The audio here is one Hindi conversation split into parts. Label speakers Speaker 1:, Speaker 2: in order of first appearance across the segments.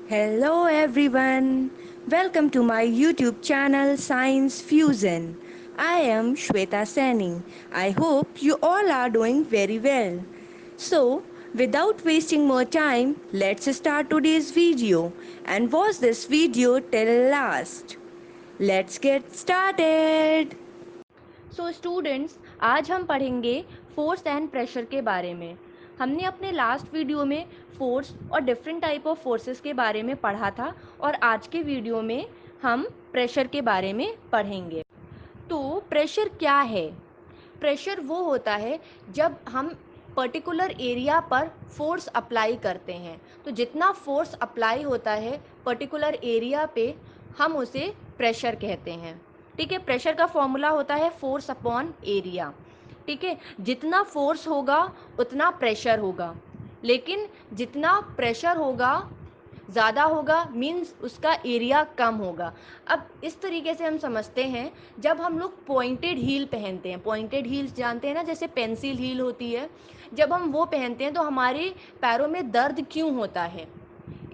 Speaker 1: Hello everyone. Welcome to my YouTube channel Science Fusion. I am Shweta Sani. I hope you all are doing very well. So, without wasting more time, let's start today's video and watch this video till last. Let's get started.
Speaker 2: So students, आज हम पढ़ेंगे फोर्स एंड प्रेशर के बारे में। हमने अपने लास्ट वीडियो में फोर्स और डिफरेंट टाइप ऑफ फोर्सेस के बारे में पढ़ा था और आज के वीडियो में हम प्रेशर के बारे में पढ़ेंगे। तो प्रेशर क्या है? प्रेशर वो होता है जब हम पर्टिकुलर एरिया पर फोर्स अप्लाई करते हैं। तो जितना फोर्स अप्लाई होता है पर्टिकुलर एरिया पे, हम उसे प्रेशर कहते हैं। ठीक है, प्रेशर का फॉर्मूला होता है फोर्स अपॉन एरिया। ठीक है, जितना फोर्स होगा उतना प्रेशर होगा, लेकिन जितना प्रेशर होगा ज़्यादा होगा मीन्स उसका एरिया कम होगा। अब इस तरीके से हम समझते हैं, जब हम लोग पॉइंटेड हील पहनते हैं, पॉइंटेड हील्स जानते हैं ना, जैसे पेंसिल हील होती है, जब हम वो पहनते हैं तो हमारे पैरों में दर्द क्यों होता है?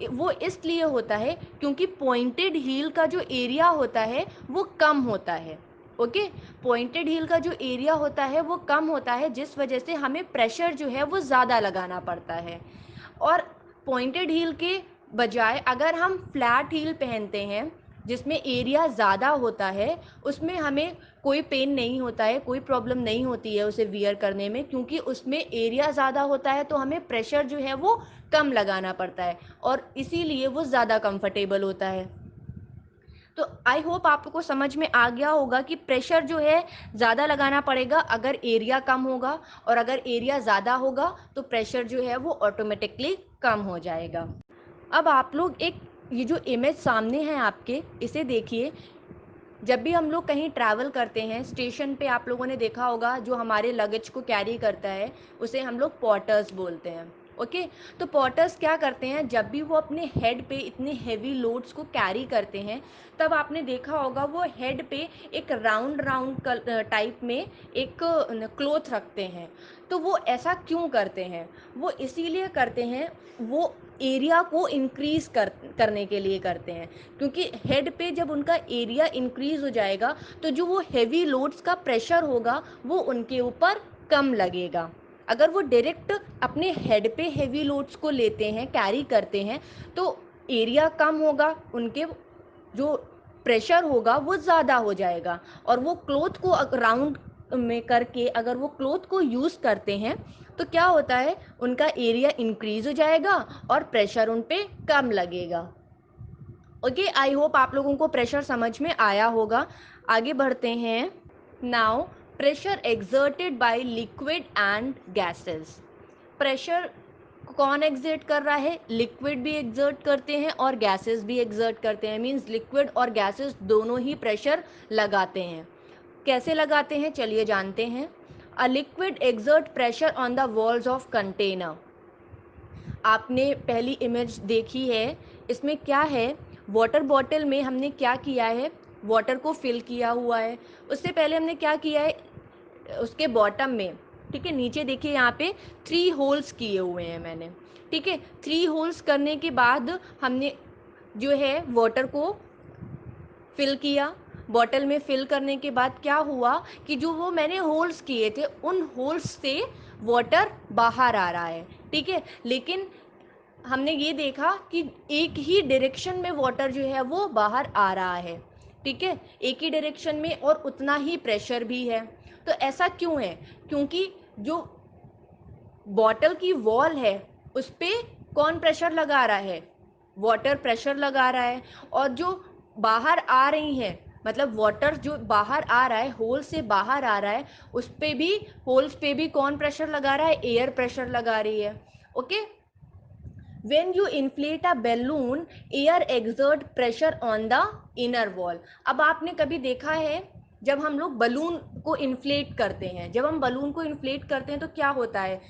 Speaker 2: वो इसलिए होता है क्योंकि पॉइंटेड हील का जो एरिया होता है वो कम होता है। ओके, पॉइंटेड हील का जो एरिया होता है वो कम होता है, जिस वजह से हमें प्रेशर जो है वो ज़्यादा लगाना पड़ता है। और पॉइंटेड हील के बजाय अगर हम फ्लैट हील पहनते हैं जिसमें एरिया ज़्यादा होता है, उसमें हमें कोई पेन नहीं होता है, कोई प्रॉब्लम नहीं होती है उसे वियर करने में, क्योंकि उसमें एरिया ज़्यादा होता है तो हमें प्रेशर जो है वो कम लगाना पड़ता है और इसीलिए वो ज़्यादा कंफर्टेबल होता है। तो आई होप आपको समझ में आ गया होगा कि प्रेशर जो है ज़्यादा लगाना पड़ेगा अगर एरिया कम होगा, और अगर एरिया ज़्यादा होगा तो प्रेशर जो है वो ऑटोमेटिकली कम हो जाएगा। अब आप लोग एक ये जो इमेज सामने है आपके, इसे देखिए। जब भी हम लोग कहीं ट्रैवल करते हैं, स्टेशन पे आप लोगों ने देखा होगा जो हमारे लगेज को कैरी करता है उसे हम लोग पॉटर्स बोलते हैं। ओके, तो पॉटर्स क्या करते हैं, जब भी वो अपने हेड पे इतने हेवी लोड्स को कैरी करते हैं, तब आपने देखा होगा वो हेड पे एक राउंड राउंड टाइप में एक क्लोथ रखते हैं। तो वो ऐसा क्यों करते हैं? वो इसीलिए करते हैं, वो एरिया को इंक्रीज करने के लिए करते हैं, क्योंकि हेड पे जब उनका एरिया इंक्रीज हो जाएगा तो जो वो हेवी लोड्स का प्रेशर होगा वो उनके ऊपर कम लगेगा। अगर वो डायरेक्ट अपने हेड पे हेवी लोड्स को लेते हैं, कैरी करते हैं, तो एरिया कम होगा, उनके जो प्रेशर होगा वो ज़्यादा हो जाएगा। और वो क्लोथ को राउंड में करके अगर वो क्लोथ को यूज़ करते हैं तो क्या होता है, उनका एरिया इंक्रीज हो जाएगा और प्रेशर उन पे कम लगेगा। ओके, आई होप आप लोगों को प्रेशर समझ में आया होगा। आगे बढ़ते हैं। Now, pressure exerted by liquid and gases. Pressure कौन एग्जर्ट कर रहा है? लिक्विड भी एग्जर्ट करते हैं और गैसेस भी एग्जर्ट करते हैं। मींस लिक्विड और गैसेस दोनों ही प्रेशर लगाते हैं। कैसे लगाते हैं चलिए जानते हैं। A liquid exert pressure on the walls of container. आपने पहली इमेज देखी है, इसमें क्या है, वाटर बॉटल में हमने क्या किया है, वाटर को फिल किया हुआ है। उससे पहले हमने क्या किया है, उसके बॉटम में, ठीक है, नीचे देखिए यहाँ पे 3 होल्स किए हुए हैं मैंने। ठीक है, 3 होल्स करने के बाद हमने जो है वाटर को फिल किया। बॉटल में फिल करने के बाद क्या हुआ कि जो वो मैंने होल्स किए थे उन होल्स से वाटर बाहर आ रहा है। ठीक है, लेकिन हमने ये देखा कि एक ही डायरेक्शन में वाटर जो है वो बाहर आ रहा है। ठीक है, एक ही डायरेक्शन में और उतना ही प्रेशर भी है। तो ऐसा क्यों है? क्योंकि जो बॉटल की वॉल है उस पर कौन प्रेशर लगा रहा है? वाटर प्रेशर लगा रहा है। और जो बाहर आ रही है, मतलब वाटर जो बाहर आ रहा है, होल से बाहर आ रहा है, उस पे भी, होल्स पे भी कौन प्रेशर लगा रहा है? एयर प्रेशर लगा रही है। Okay, when you inflate a balloon, air exert pressure on the inner wall। अब आपने कभी देखा है, जब हम लोग बलून को इन्फ्लेट करते हैं, जब हम बलून को इन्फ्लेट करते हैं तो क्या होता है,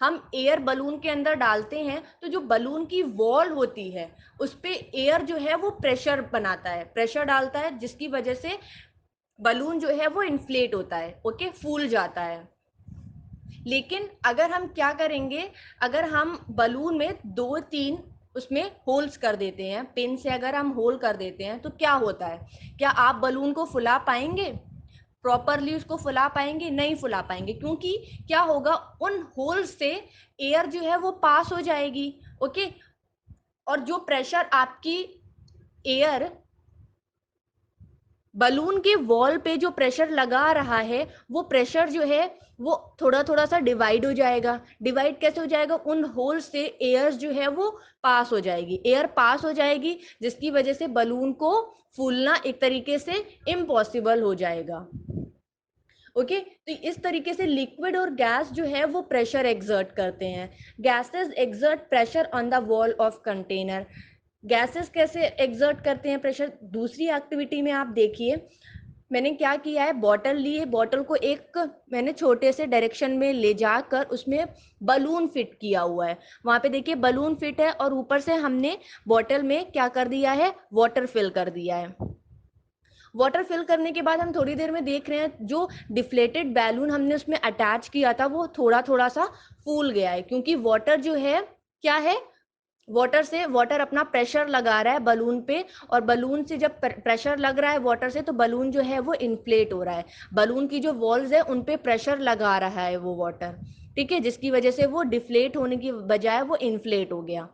Speaker 2: हम एयर बलून के अंदर डालते हैं तो जो बलून की वॉल होती है उस पे एयर जो है वो प्रेशर बनाता है, प्रेशर डालता है, जिसकी वजह से बलून जो है वो इन्फ्लेट होता है। ओके, फूल जाता है। लेकिन अगर हम क्या करेंगे, अगर हम बलून में 2-3 उसमें होल्स कर देते हैं, पेन से अगर हम होल कर देते हैं तो क्या होता है, क्या आप बलून को फुला पाएंगे, प्रॉपरली उसको फुला पाएंगे? नहीं फुला पाएंगे, क्योंकि क्या होगा, उन होल्स से एयर जो है वो पास हो जाएगी। ओके, और जो प्रेशर आपकी एयर बलून के वॉल पे जो प्रेशर लगा रहा है, वो प्रेशर जो है वो थोड़ा थोड़ा सा डिवाइड हो जाएगा। डिवाइड कैसे हो जाएगा? उन होल से एयर जो है वो पास हो जाएगी, एयर पास हो जाएगी, जिसकी वजह से बलून को फूलना एक तरीके से इम्पॉसिबल हो जाएगा। ओके, तो इस तरीके से लिक्विड और गैस जो है वो प्रेशर एक्सर्ट करते हैं। Gases exert pressure on the wall of container. Gases कैसे एक्सर्ट करते हैं प्रेशर? दूसरी एक्टिविटी में आप देखिए, मैंने क्या किया है, बॉटल ली है, बॉटल को एक मैंने छोटे से डायरेक्शन में ले जाकर उसमें बलून फिट किया हुआ है। वहां पे देखिए बलून फिट है और ऊपर से हमने बॉटल में क्या कर दिया है, वाटर फिल कर दिया है। वाटर फिल करने के बाद हम थोड़ी देर में देख रहे हैं जो डिफ्लेटेड बैलून हमने उसमें अटैच किया था वो थोड़ा थोड़ा सा फूल गया है, क्योंकि वाटर जो है क्या है, वाटर अपना प्रेशर लगा रहा है बलून पे, और बलून से जब प्रेशर लग रहा है वाटर से, तो बलून जो है वो इन्फ्लेट हो रहा है। बलून की जो वॉल्स है उन पे प्रेशर लगा रहा है वो वाटर, ठीक है, जिसकी वजह से वो डिफ्लेट होने की बजाय वो इन्फ्लेट हो गया।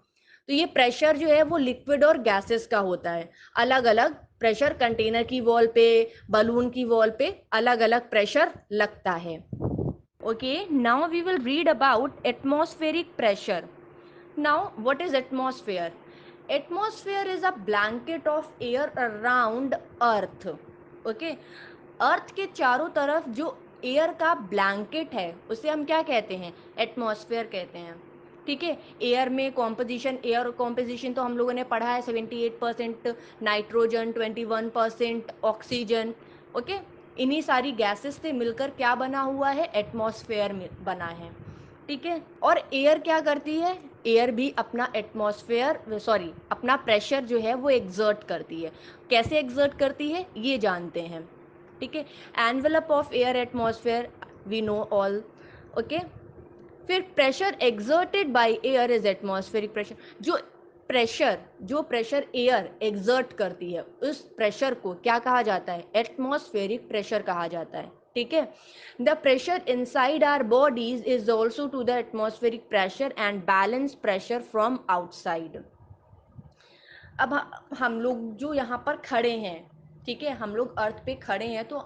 Speaker 2: तो ये प्रेशर जो है वो लिक्विड और गैसेस का होता है। अलग अलग प्रेशर कंटेनर की वॉल पे, बलून की वॉल पे अलग अलग प्रेशर लगता है। Okay, now we will read about atmospheric pressure. Now, what is atmosphere? Atmosphere is a blanket of air around Earth. Okay? अर्थ के चारों तरफ जो एयर का ब्लैंकेट है उसे हम क्या कहते हैं? एटमॉस्फेयर कहते हैं। ठीक है, एयर में कॉम्पोजिशन, एयर कॉम्पोजिशन तो हम लोगों ने पढ़ा है, 78% नाइट्रोजन, 21% ऑक्सीजन। ओके, इन्हीं सारी गैसेस से मिलकर क्या बना हुआ है? एटमॉस्फेयर में बना है। ठीक है, और एयर क्या करती है? एयर भी अपना एटमॉस्फेयर सॉरी अपना प्रेशर जो है वो एक्सर्ट करती है। कैसे एक्सर्ट करती है ये जानते हैं। ठीक है, envelope of air atmosphere we know all. Okay, फिर pressure exerted by air is atmospheric pressure. जो प्रेशर एयर एक्सर्ट करती है उस प्रेशर को क्या कहा जाता है? एटमॉस्फेरिक प्रेशर कहा जाता है। ठीक है, the pressure inside our bodies is also to the atmospheric pressure and balance pressure from outside. अब हम लोग जो यहाँ पर खड़े हैं, ठीक है, हम लोग अर्थ पे खड़े हैं, तो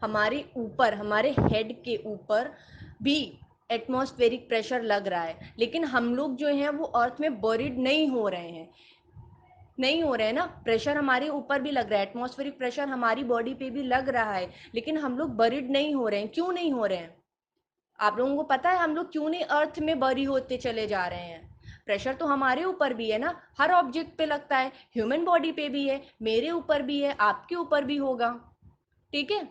Speaker 2: हमारे ऊपर, हमारे हेड के ऊपर भी एटमॉस्फेरिक प्रेशर लग रहा है, लेकिन हम लोग जो हैं वो अर्थ में बरीड नहीं हो रहे हैं, नहीं हो रहे हैं ना। प्रेशर हमारे ऊपर भी लग रहा है, एटमॉस्फेरिक प्रेशर हमारी बॉडी पे भी लग रहा है, लेकिन हम लोग बरीड नहीं हो रहे हैं। क्यों नहीं हो रहे हैं? आप लोगों को पता है हम लोग क्यों नहीं अर्थ में बरी होते चले जा रहे हैं? प्रेशर तो हमारे ऊपर भी है ना, हर ऑब्जेक्ट पे लगता है, ह्यूमन बॉडी पे भी है, मेरे ऊपर भी है, आपके ऊपर भी होगा। ठीक है,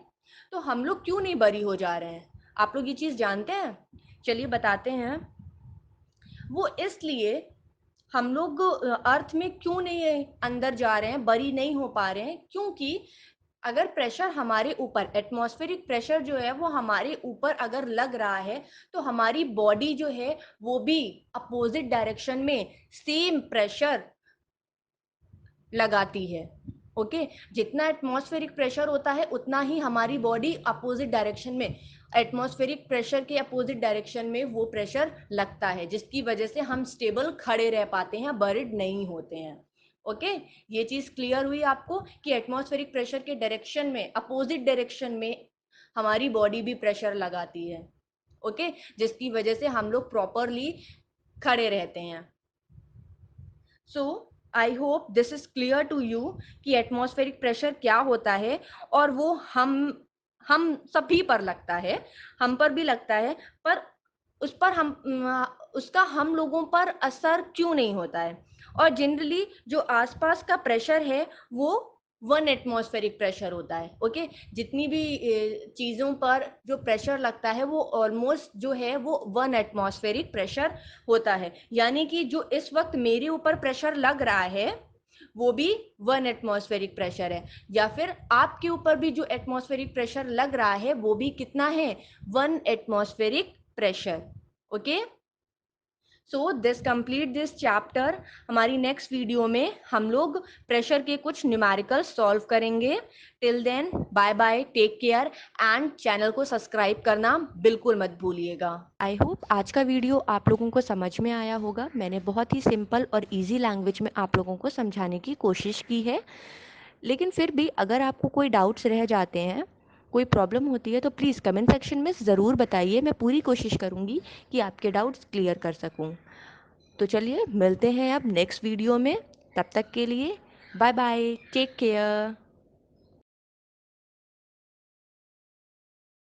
Speaker 2: तो हम लोग क्यों नहीं बरी हो जा रहे हैं? आप लोग ये चीज जानते हैं? चलिए बताते हैं। वो इसलिए हम लोग अर्थ में क्यों नहीं अंदर जा रहे हैं, बरी नहीं हो पा रहे हैं, क्योंकि अगर प्रेशर हमारे ऊपर, एटमॉस्फेरिक प्रेशर जो है वो हमारे ऊपर अगर लग रहा है, तो हमारी बॉडी जो है वो भी अपोजिट डायरेक्शन में सेम प्रेशर लगाती है। ओके, जितना एटमॉस्फेरिक प्रेशर होता है उतना ही हमारी बॉडी अपोजिट डायरेक्शन में, एटमॉस्फेरिक प्रेशर के अपोजिट डायरेक्शन में वो प्रेशर लगता है, जिसकी वजह से हम स्टेबल खड़े रह पाते हैं, बरिड नहीं होते हैं। ओके, ये चीज क्लियर हुई आपको कि एटमॉस्फेरिक प्रेशर के डायरेक्शन में, अपोजिट डायरेक्शन में हमारी बॉडी भी प्रेशर लगाती है। ओके, जिसकी वजह से हम लोग प्रॉपरली खड़े रहते हैं। So I hope this is clear to you कि एटमॉस्फेरिक प्रेशर क्या होता है, और वो हम सभी पर लगता है, हम पर भी लगता है, पर उस पर हम उसका हम लोगों पर असर क्यों नहीं होता है? और जनरली जो आसपास का प्रेशर है वो 1 एटमॉस्फेरिक प्रेशर होता है। ओके, जितनी भी चीज़ों पर जो प्रेशर लगता है वो ऑलमोस्ट जो है वो 1 एटमॉस्फेरिक प्रेशर होता है। यानी कि जो इस वक्त मेरे ऊपर प्रेशर लग रहा है वो भी 1 एटमॉस्फेरिक प्रेशर है, या फिर आपके ऊपर भी जो एटमॉस्फेरिक प्रेशर लग रहा है वो भी कितना है? 1 atmospheric pressure. Okay, so this complete this chapter. हमारी नेक्स्ट वीडियो में हम लोग प्रेशर के कुछ न्यूमेरिकल सॉल्व करेंगे। Till then bye bye, take care and channel को सब्सक्राइब करना बिल्कुल मत भूलिएगा।
Speaker 1: आई होप आज का वीडियो आप लोगों को समझ में आया होगा। मैंने बहुत ही सिंपल और इजी लैंग्वेज में आप लोगों को समझाने की कोशिश की है, लेकिन फिर भी अगर आपको कोई डाउट्स रह जाते हैं, कोई प्रॉब्लम होती है, तो प्लीज़ कमेंट सेक्शन में ज़रूर बताइए। मैं पूरी कोशिश करूँगी कि आपके डाउट्स क्लियर कर सकूँ। तो चलिए मिलते हैं अब नेक्स्ट वीडियो में। तब तक के लिए बाय बाय, टेक केयर।